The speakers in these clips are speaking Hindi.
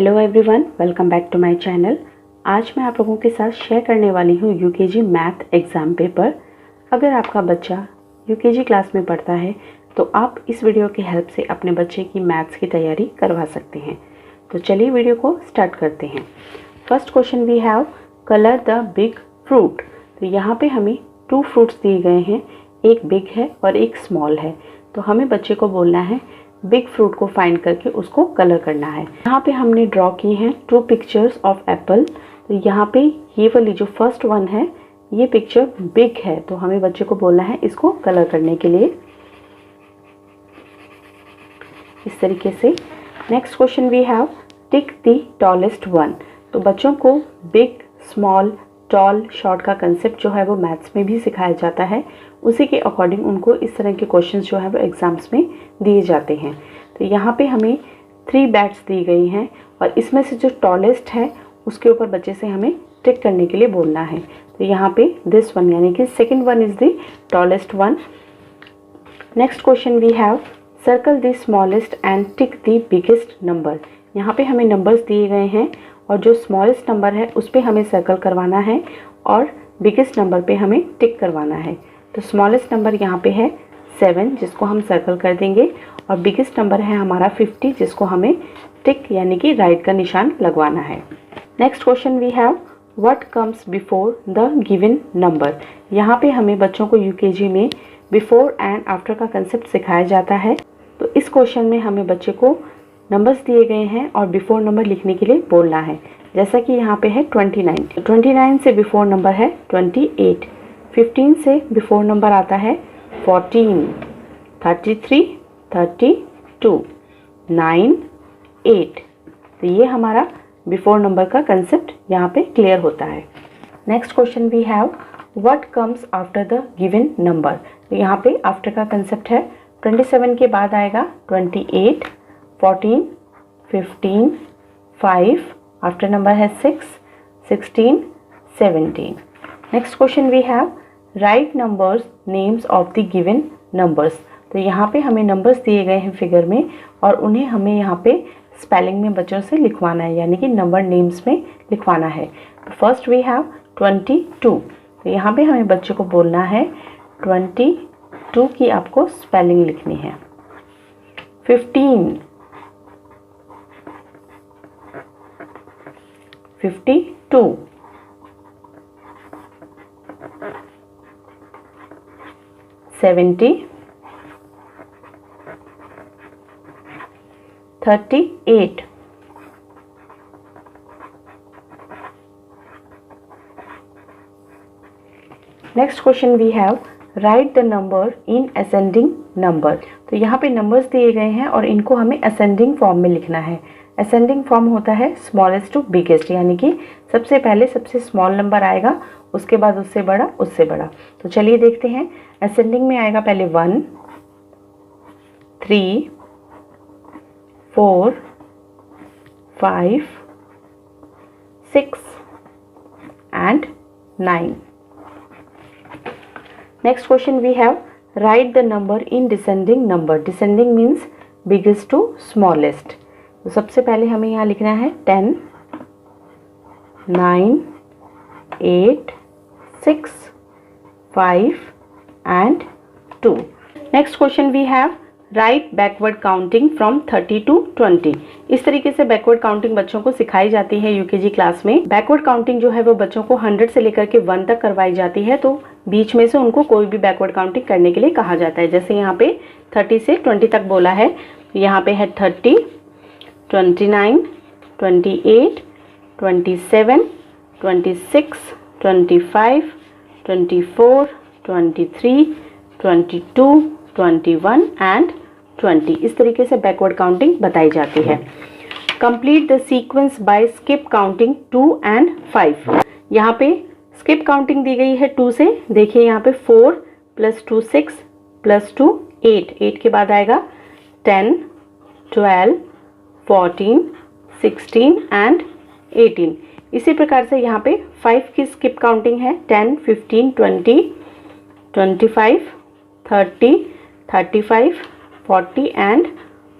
Hello everyone, welcome back to my channel. आज मैं आप लोगों के साथ शेयर करने वाली हूँ यूकेजी मैथ एग्ज़ाम पेपर। अगर आपका बच्चा यूकेजी क्लास में पढ़ता है तो आप इस वीडियो की हेल्प से अपने बच्चे की मैथ्स की तैयारी करवा सकते हैं। तो चलिए वीडियो को स्टार्ट करते हैं। First question we have colour the big fruit. तो यहाँ पे हमें 2 फ्रूट्स दिए गए हैं, एक बिग है और एक स्मॉल है। तो हमें बच्चे को बोलना है बिग फ्रूट को फाइंड करके उसको कलर करना है। यहाँ पे हमने ड्रॉ की हैं 2 पिक्चर्स ऑफ एप्पल। तो यहाँ पे ये वाली जो फर्स्ट वन है ये पिक्चर बिग है, तो हमें बच्चे को बोलना है इसको कलर करने के लिए इस तरीके से। Next question we have tick the tallest one. तो बच्चों को बिग, स्मॉल, टॉल, शॉर्ट का कंसेप्ट जो है वो मैथ्स में भी सिखाया जाता है। उसी के अकॉर्डिंग उनको इस तरह के क्वेश्चंस जो है वो एग्जाम्स में दिए जाते हैं। तो यहाँ पे हमें 3 बैट्स दी गई हैं और इसमें से जो टॉलेस्ट है उसके ऊपर बच्चे से हमें टिक करने के लिए बोलना है। तो यहाँ पे दिस वन यानी कि second one is the tallest one. Next question we have circle the smallest and tick the biggest number. यहाँ पे हमें नंबर्स दिए गए हैं और जो स्मॉलेस्ट नंबर है उस पर हमें सर्कल करवाना है और बिगेस्ट नंबर पे हमें टिक करवाना है। तो स्मॉलेस्ट नंबर यहाँ पे है 7 जिसको हम सर्कल कर देंगे और बिगेस्ट नंबर है हमारा 50 जिसको हमें टिक यानी कि राइट का निशान लगवाना है। Next question we have what comes before the given number. यहाँ पे हमें बच्चों को यूकेजी में बिफोर एंड आफ्टर का कंसेप्ट सिखाया जाता है। तो इस क्वेश्चन में हमें बच्चे को नंबर्स दिए गए हैं और बिफोर नंबर लिखने के लिए बोलना है। जैसा कि यहाँ पे है 29, 29 से बिफोर नंबर है 28, 15 से बिफोर नंबर आता है 14, 33, 32, 9, 8। तो ये हमारा बिफोर नंबर का कंसेप्ट यहाँ पे क्लियर होता है। Next question we have what comes after the given number. तो यहाँ पे आफ्टर का कंसेप्ट है 27 के बाद आएगा 28, 14, 15, 5, आफ्टर नंबर है 6, 16, 17। Next question we have write numbers names of the given numbers. तो यहाँ पे हमें नंबर्स दिए गए हैं फिगर में और उन्हें हमें यहाँ पे स्पेलिंग में बच्चों से लिखवाना है यानी कि नंबर नेम्स में लिखवाना है। तो फर्स्ट वी हैव 22। तो यहाँ पे हमें बच्चे को बोलना है 22 की आपको स्पेलिंग लिखनी है। 15, 52, 70, 38, next question we have write the number in ascending number. तो यहाँ पे नंबर्स दिए गए हैं और इनको हमें असेंडिंग फॉर्म में लिखना है। असेंडिंग फॉर्म होता है स्मॉलेस्ट टू बिगेस्ट, यानी कि सबसे पहले सबसे स्मॉल नंबर आएगा, उसके बाद उससे बड़ा, उससे बड़ा। तो चलिए देखते हैं। असेंडिंग में आएगा पहले 1, 3, 4, 5, 6 and 9। Next question we have write the number in descending number. Descending means biggest to smallest. तो सबसे पहले हमें यहाँ लिखना है 10, 9, 8, 6, 5 and 2। Next question we have write backward counting from 30 to 20। इस तरीके से बैकवर्ड काउंटिंग बच्चों को सिखाई जाती है यूकेजी क्लास में। बैकवर्ड काउंटिंग जो है वो बच्चों को 100 से लेकर के 1 तक करवाई जाती है। तो बीच में से उनको कोई भी बैकवर्ड काउंटिंग करने के लिए कहा जाता है। जैसे यहाँ पे 30 से 20 तक बोला है, यहाँ पे है 30, 29, 28, 27, 26, 25, 24, 23, 22, 21 एंड 20। इस तरीके से बैकवर्ड काउंटिंग बताई जाती है। Complete the sequence by skip counting 2 and 5। यहाँ पे स्किप काउंटिंग दी गई है 2 से। देखिए यहाँ पे 4 + 2 6 + 2 8, 8 के बाद आएगा 10, 12, 14, 16 एंड 18। इसी प्रकार से यहाँ पे 5 की स्किप काउंटिंग है 10, 15, 20, 25, 30, 35, 40 एंड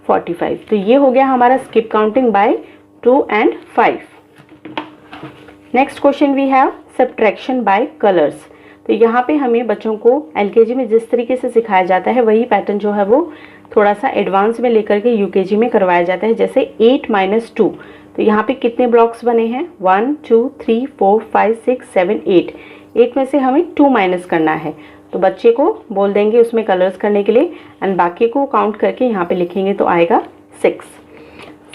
45। तो ये हो गया हमारा skip counting by 2 and 5. Next question we have subtraction by colours. तो यहाँ पे हमें बच्चों को एलकेजी में जिस तरीके से सिखाया जाता है वही पैटर्न जो है वो थोड़ा सा एडवांस में लेकर के यूकेजी में करवाया जाता है। जैसे 8 - 2, तो यहाँ पे कितने ब्लॉक्स बने हैं? 1 2 3 4 5 6 7 8। 8 में से हमें 2 माइनस करना है, तो बच्चे को बोल देंगे उसमें कलर्स करने के लिए एंड बाकी को काउंट करके यहाँ पे लिखेंगे तो आएगा 6।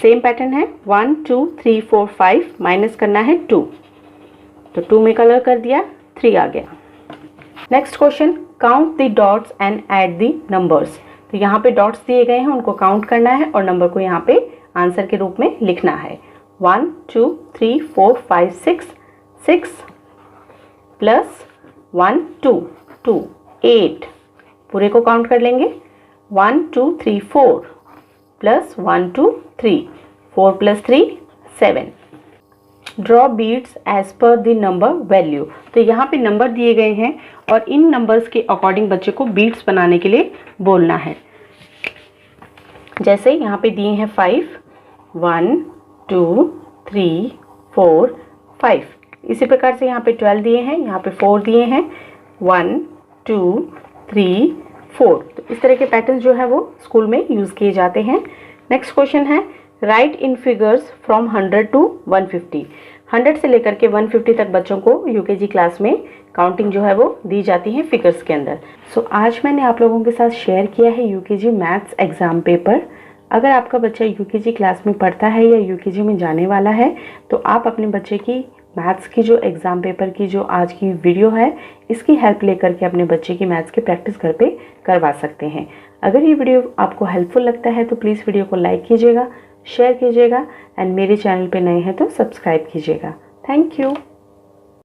सेम पैटर्न है 1 2 3 4 5, माइनस करना है 2, तो 2 में कलर कर दिया, 3 आ गया। Next question, count the dots and add the numbers. तो यहाँ पे डॉट्स दिए गए हैं, उनको काउंट करना है और नंबर को यहाँ पे आंसर के रूप में लिखना है। 1 2 3 4 5 6, 6 प्लस 1 2 2 8, पूरे को काउंट कर लेंगे। 1 2 3 4 plus 1 2 3, 4 plus 3 7। Draw beads as per the number value. तो यहाँ पे नंबर दिए गए हैं और इन नंबर्स के अकॉर्डिंग बच्चे को बीट्स बनाने के लिए बोलना है। जैसे यहाँ पे दिए हैं 5, 1 2 3 4 5। इसी प्रकार से यहाँ पे 12 दिए हैं, यहाँ पे 4 दिए हैं, 1 2 3 4। तो इस तरह के पैटर्न जो है वो स्कूल में यूज़ किए जाते हैं। नेक्स्ट क्वेश्चन है, right in figures from 100 to 150। 100 से लेकर के 150 तक बच्चों को यूकेजी क्लास में काउंटिंग जो है वो दी जाती है फिगर्स के अंदर। सो आज मैंने आप लोगों के साथ शेयर किया है यूकेजी मैथ्स एग्जाम पेपर। अगर आपका बच्चा यूकेजी क्लास में पढ़ता है या यूकेजी में जाने वाला है तो आप अपने बच्चे की मैथ्स की जो एग्ज़ाम पेपर की जो आज की वीडियो है इसकी हेल्प लेकर के अपने बच्चे की मैथ्स की प्रैक्टिस घर पे करवा सकते हैं। अगर ये वीडियो आपको हेल्पफुल लगता है तो प्लीज़ वीडियो को लाइक कीजिएगा, शेयर कीजिएगा एंड मेरे चैनल पे नए हैं तो सब्सक्राइब कीजिएगा। Thank you.